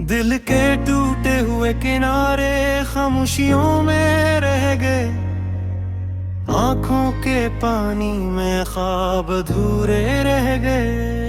दिल के टूटे हुए किनारे खामोशियों में रह गए, आंखों के पानी में ख्वाब अधूरे रह गए।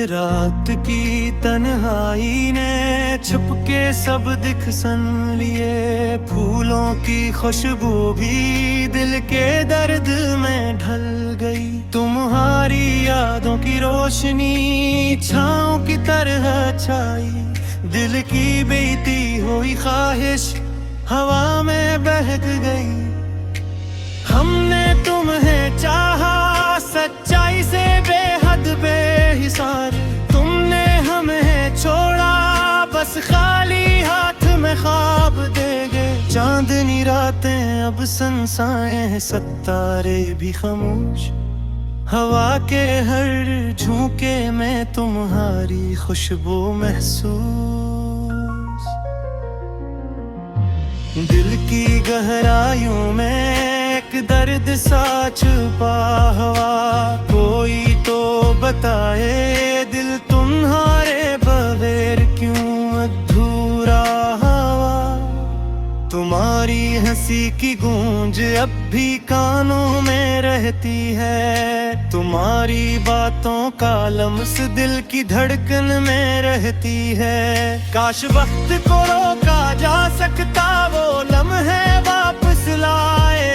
रात की तन्हाई ने छुपके सब दिख सन लिए, फूलों की खुशबू भी दिल के दर्द में ढल गई। तुम्हारी यादों की रोशनी छाँव की तरह छाई, दिल की बीती हुई ख्वाहिश हवा में बहक गई। हमने तुम्हें चाहा सच्चाई से बेहद बेहिसार, तुमने हमें छोड़ा बस खाली हाथ में ख्वाब दे गए। चांदनी रातें अब सनसाएं, सितारे भी खामोश, हवा के हर झोंके में तुम्हारी खुशबू महसूस। दिल की गहराइयों में एक दर्द सा छुपा हुआ, कोई तो बताए दिल तुम्हारे बगैर क्यों अधूरा हुआ। तुम्हारी हंसी की गूंज अब भी कानों में रहती है, तुम्हारी बातों का लम्स दिल की धड़कन में रहती है। काश वक्त को रोका जा सकता, वो लम्हे वापस लाए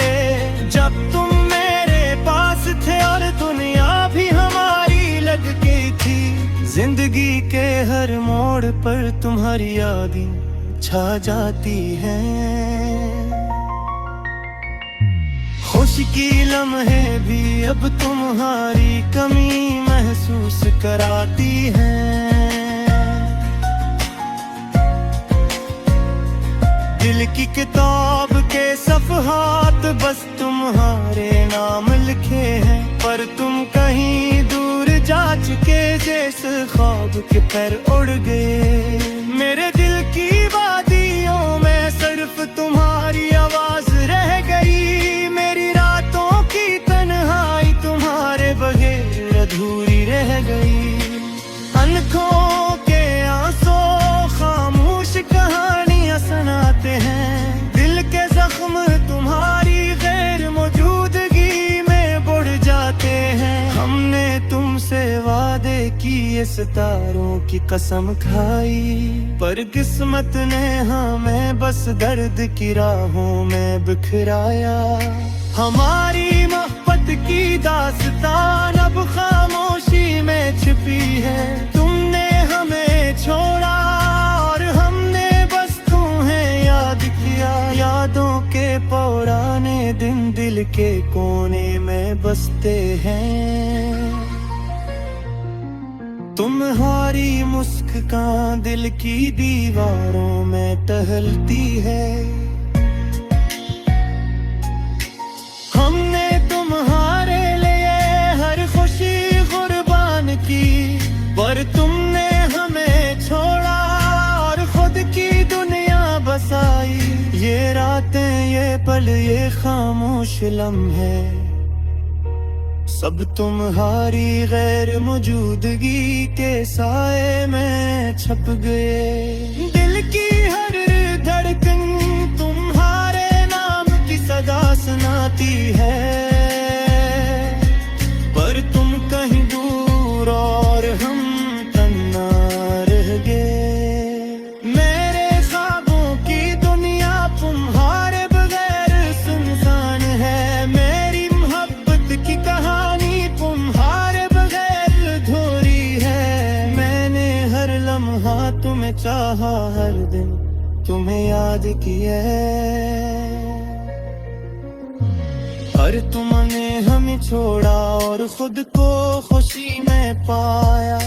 जब तुम मेरे पास थे और दुनिया भी हमारी लग गई थी। जिंदगी के हर मोड़ पर तुम्हारी यादें छा जाती हैं, खुशी की लम्हे भी अब तुम्हारी कमी महसूस कराती हैं। दिल की किताब के सफ़हात बस तुम्हारे नाम लिखे हैं, पर तुम कहीं दूर जा चुके जैसे ख्वाब के पर उड़ गए। मेरे दिल की वादियों में सिर्फ तुम्हारी आवाज रह गई, मेरी रातों की तन्हाई तुम्हारे बगैर अधूरी रह गई। अनखों के आंसू खामोश कहानियां सुनाते हैं, दिल के जख्म तुम्हारी गैर मौजूदगी में बढ़ जाते हैं। हमने तुमसे वादे किए, सितारों की कसम खाई, पर किस्मत ने हमें बस दर्द की राहों में बिखराया। हमारी मोहब्बत की दास्तान अब खामोशी में छिपी है, तुमने हमें छोड़ा और हमने बस तुम्हें याद किया। यादों के पुराने दिन दिल के कोने में बसते हैं, तुम्हारी मुस्कान दिल की दीवारों में टहलती है। हमने तुम्हारे लिए हर खुशी कुर्बान की, पर तुमने हमें छोड़ा और खुद की दुनिया बसाई। ये रातें, ये पल, ये खामोश लम्हे सब तुम्हारी गैर मौजूदगी के साए में छप गए। दिल की हर धड़कन तुम्हारे नाम की सदा सुनाती है, पर तुम कहीं दूर और हम तन्हा रह गए। मेरे ख्वाबों की दुनिया तुम्हारे बगैर सुनसान है, मेरी मोहब्बत की कहानी तुम्हारे बगैर अधूरी है। मैंने हर लम्हा तुम्हें चाहा, हर दिन तुम्हें याद किया, पर तुमने हमें छोड़ा और खुद को खुशी में पाया।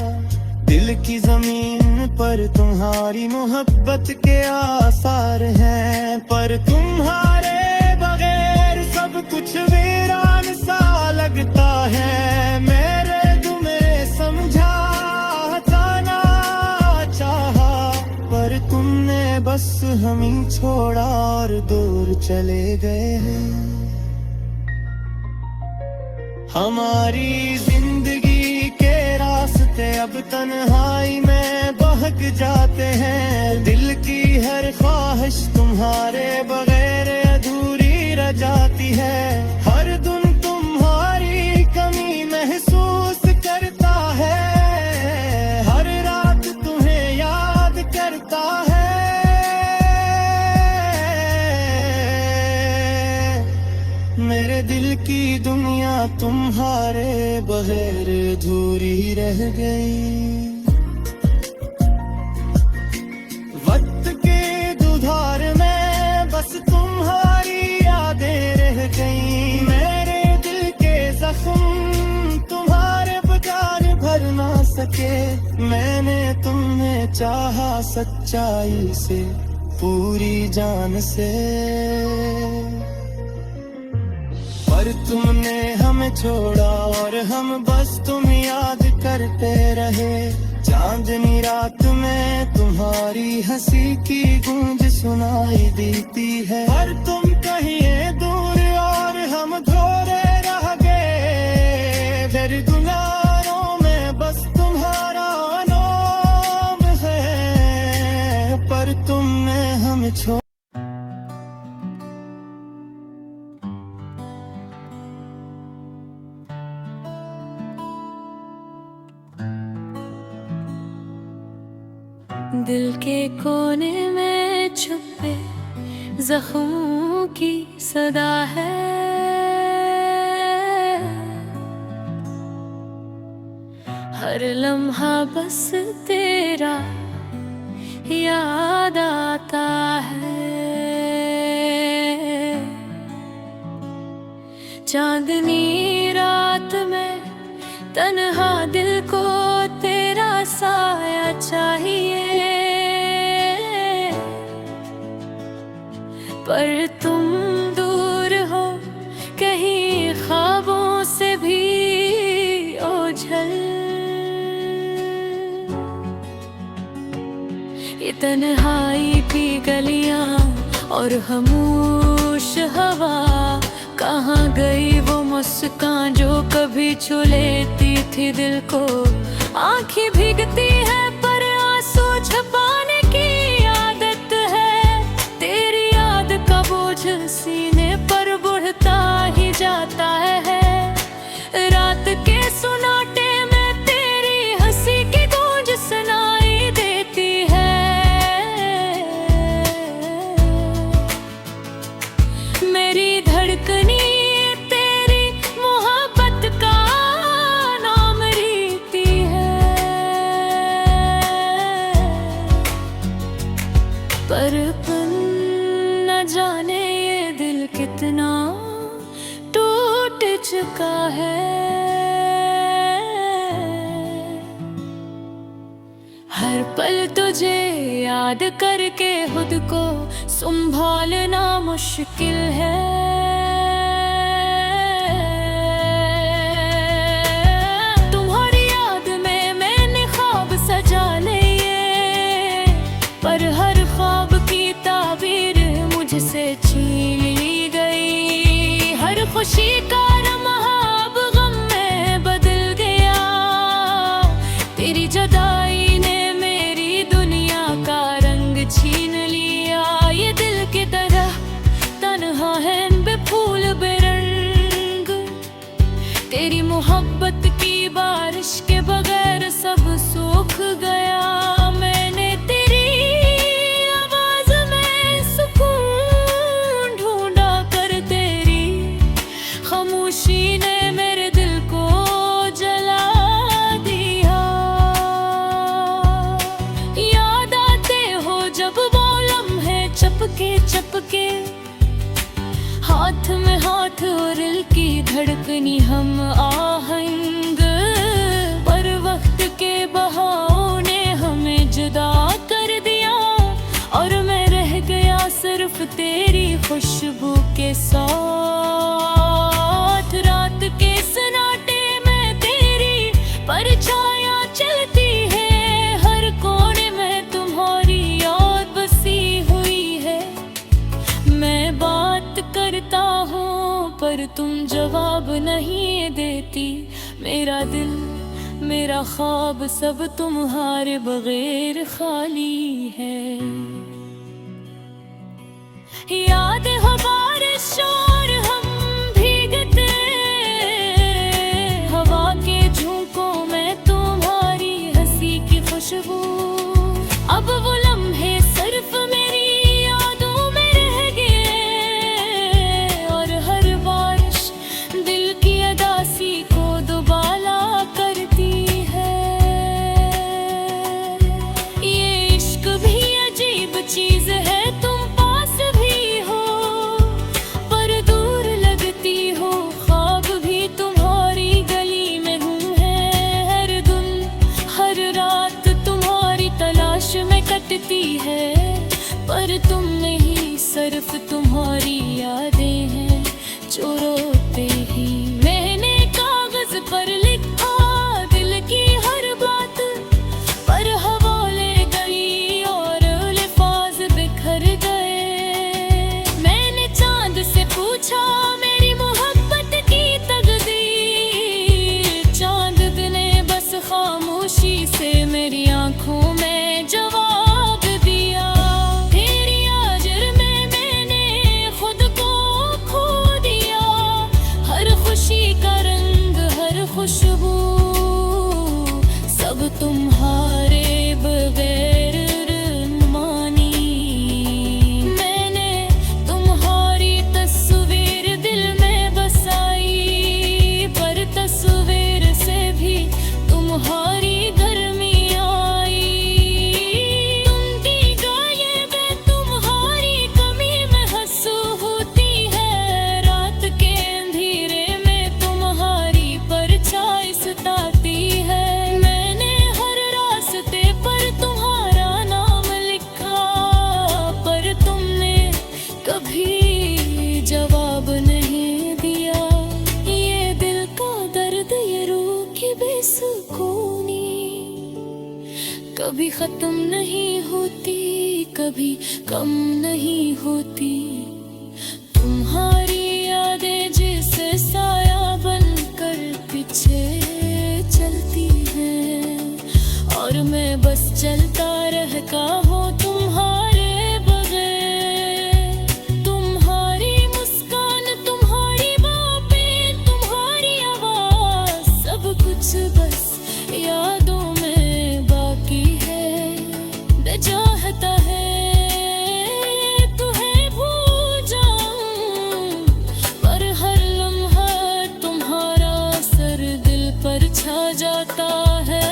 दिल की जमीन पर तुम्हारी मोहब्बत के आसार हैं, पर तुम्हारे बगैर सब कुछ वीरान सा लगता है। मेरे तुम्हें समझाना चाहा, पर तुमने बस हमें छोड़ा और दूर चले गए हैं। हमारी जिंदगी के रास्ते अब तन्हाई में बहक जाते हैं। दिल की हर ख्वाहिश तुम्हारे बगैर अधूरी रह जाती है। हर दिन तुम्हारी कमी महसूस करता है, हर रात तुम्हें याद करता है। मेरे दिल की दुनिया तुम्हारे बगैर अधूरी रह गई। वक्त के दुधार में बस तुम्हारी यादें रह गई। मेरे दिल के जख्म तुम्हारे बजाय भर ना सके। मैंने तुम्हें चाहा सच्चाई से, पूरी जान से, पर तुमने हमें छोड़ा और हम बस तुम याद करते रहे। चांदनी रात में तुम्हारी हंसी की गूंज सुनाई देती है। पर तुम कहीं दूर और हम थोड़े रह गए। फिर गुनाहों में बस तुम्हारा नाम है, पर तुमने हमें छोड़ा। दिल के कोने में छुपे जख्मों की सदा है। हर लम्हा बस तेरा याद आता है। चांदनी रात में तन्हा दिल को तेरा साया चाहिए। पर तुम दूर हो कहीं ख्वाबों से भी ओझल। ये तन्हाई की गलियां और खामोश हवा, कहाँ गई वो मुस्कान जो कभी छू लेती थी दिल को। आँखें भीगती है पर आंसू छुपाने की आदत है। तेरी याद का बोझ सीने पर बढ़ता ही जाता है। रात के सुनाटे में तेरी हंसी की गूंज सुनाई देती है। मेरी धड़कनी तेरी मोहब्बत का नाम रीति है। पर न जाने ये दिल कितना टूट चुका है। हर पल तुझे याद करके खुद को संभालना मुश्किल है। तुम्हारी याद में मैंने ख्वाब सजा लिए, पर हर ख्वाब की ताबीर मुझसे छीन ली गई। हर खुशी का लम्हा अब गम में बदल गया। तेरी जुदाई ने मेरी दुनिया का रंग छीन लिया। ये दिल की तरह तन्हा है बेफूल बेरंग। तेरी मोहब्बत की बारिश के बगैर सब सूख गया। मैंने तेरी आवाज में सुकून ढूंढा, कर तेरी खामोशी ने मेरे दिल को जला दिया। याद आते हो जब वो लम्हे चपके चपके, हाथ में हाथ और दिल की धड़कनी हम आहंग। पर वक्त के बहाव ने हमें जुदा कर दिया और मैं रह गया सिर्फ तेरी खुशबू के साथ। रात के सन्नाटे में तेरी परछाया चलती है। हर कोने में तुम्हारी याद बसी हुई है। मैं बात करता हूँ पर तुम जवाब नहीं देती। मेरा दिल, मेरा ख्वाब सब तुम्हारे बगैर खाली है। याद हो बारिश और हम भीगते, हवा के झोंकों में तुम्हारी हंसी की खुशबू। अब वो लम्हे सिर्फ मेरी यादों में रह गए, और हर बारिश दिल की अदासी को दुबाला करती है। ये इश्क भी अजीब चीज है, तुम पास भी हो पर दूर लगती हो। ख्वाब भी तुम्हारी गली में घूम है, हर दिन हर रात तुम्हारी तलाश में कटती है। पर तुम नहीं, सिर्फ तुम्हारी यादें हैं जो रोते ही। मैंने कागज पर लिखा दिल की हर बात, पर हवा ले गई और अल्फाज बिखर गए। मैंने चांद से पूछा मेरी मोहब्बत की तकदीर, चांद ने बस खामोशी से मेरी आंखों में जवाब दिया। तेरी आजर में मैंने खुद को खो दिया, हर खुशी का रंग, हर खुशबू सब तुम्हारे बगैर मानी। मैंने तुम्हारी तस्वीर दिल में बसाई, पर तस्वीर से भी तुम्हारी गर्मी आई। तुम दी गायब, तुम्हारी कमी में हंसू होती है। रात के अंधेरे में तुम्हारी परछाई सताती है। मैंने हर रास्ते पर तुम्हारा नाम लिखा, पर तुमने कभी जवाब नहीं दिया। ये दिल का दर्द, ये रूह की बेसुकूनी कभी खत्म नहीं होती, कभी कम नहीं होती। तुम्हारी यादें जैसे साया बनकर पीछे चलती हैं, और मैं बस चलता रहता हूँ तुम्हारे बगैर। तुम्हारी मुस्कान, तुम्हारी बातें, तुम्हारी आवाज, सब कुछ बस यादों में बाकी है। दिल चाहता है तुम्हें भूल जाऊं, पर हर लम्हा तुम्हारा असर दिल पर छा जाता है।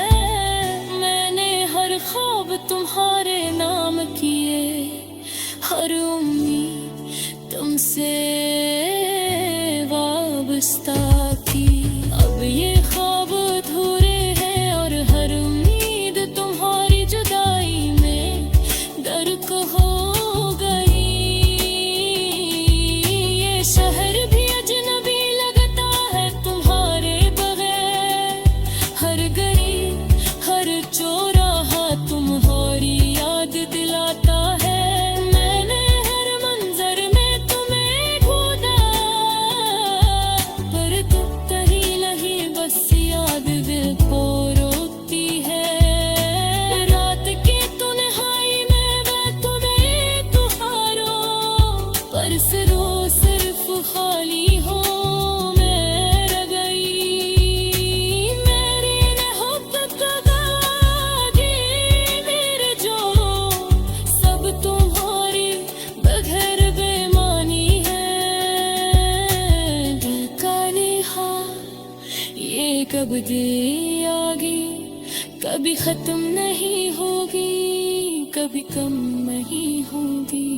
मैंने हर ख्वाब तुम्हारे नाम किए, हर उम्मीद तुमसे वाबस्ता की। अब ये ख्वाब अधूरे हैं, और हर उम्मीद तुम्हारी जुदाई में गर्क हो गई। ये शहर भी अजनबी लगता है तुम्हारे बगैर, हर गली हर चौराहा तुम्हारी याद दिलाता है। मैंने हर मंजर में तुम्हें ढूंढा, पर तुम कहीं नहीं, बस याद दिल को रोकती है। रात के तन्हाई में मैं तुम्हें तुहारो, पर सिर्फ खाली हो मैं रह गई। मेरी मोहब्बत का दागे मेरे जो, सब तुम्हारी बगैर बेमानी है। दिल का नेहा ये कब दे आगे, कभी खत्म नहीं होगी, कभी कम नहीं होगी।